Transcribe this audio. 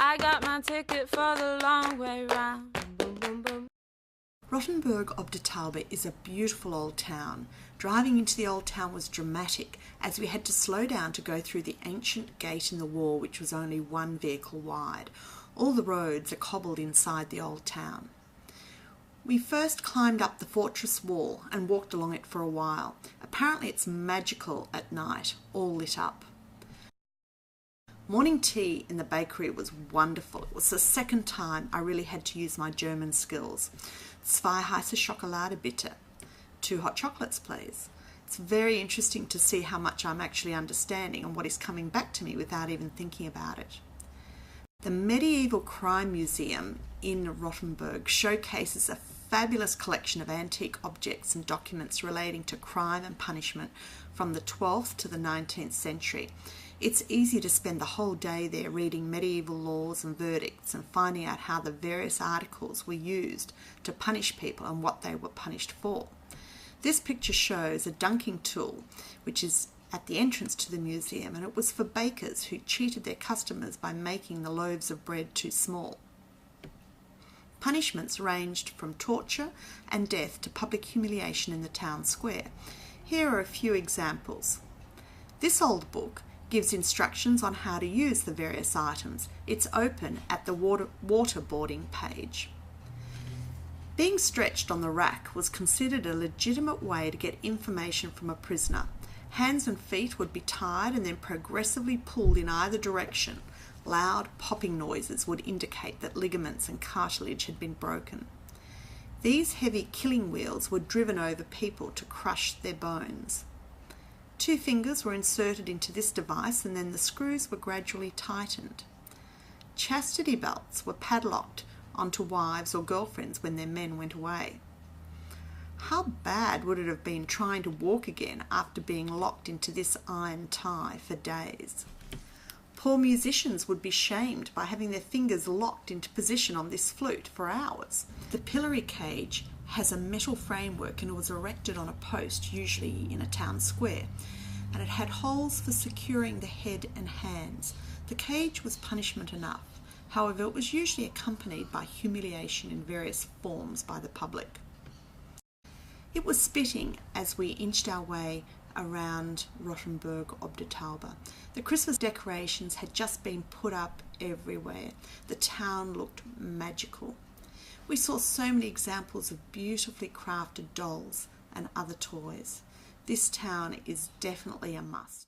I got my ticket for the long way round. Boom, boom, boom. Rothenburg ob der Tauber is a beautiful old town. Driving into the old town was dramatic, as we had to slow down to go through the ancient gate in the wall, which was only one vehicle wide. All the roads are cobbled inside the old town. We first climbed up the fortress wall and walked along it for a while. Apparently it's magical at night, all lit up. Morning tea in the bakery was wonderful. It was the second time I really had to use my German skills. Zwei heiße Schokolade bitte. 2 hot chocolates, please. It's very interesting to see how much I'm actually understanding and what is coming back to me without even thinking about it. The Medieval Crime Museum in Rothenburg showcases a fabulous collection of antique objects and documents relating to crime and punishment from the 12th to the 19th century. It's easy to spend the whole day there reading medieval laws and verdicts and finding out how the various articles were used to punish people and what they were punished for. This picture shows a dunking tool, which is at the entrance to the museum, and it was for bakers who cheated their customers by making the loaves of bread too small. Punishments ranged from torture and death to public humiliation in the town square. Here are a few examples. This old book gives instructions on how to use the various items. It's open at the waterboarding page. Being stretched on the rack was considered a legitimate way to get information from a prisoner. Hands and feet would be tied and then progressively pulled in either direction. Loud popping noises would indicate that ligaments and cartilage had been broken. These heavy killing wheels were driven over people to crush their bones. 2 fingers were inserted into this device and then the screws were gradually tightened. Chastity belts were padlocked onto wives or girlfriends when their men went away. How bad would it have been trying to walk again after being locked into this iron tie for days? Poor musicians would be shamed by having their fingers locked into position on this flute for hours. The pillory cage has a metal framework and it was erected on a post, usually in a town square, and it had holes for securing the head and hands. The cage was punishment enough. However, it was usually accompanied by humiliation in various forms by the public. It was spitting as we inched our way around Rothenburg ob der Tauber. The Christmas decorations had just been put up everywhere. The town looked magical. We saw so many examples of beautifully crafted dolls and other toys. This town is definitely a must.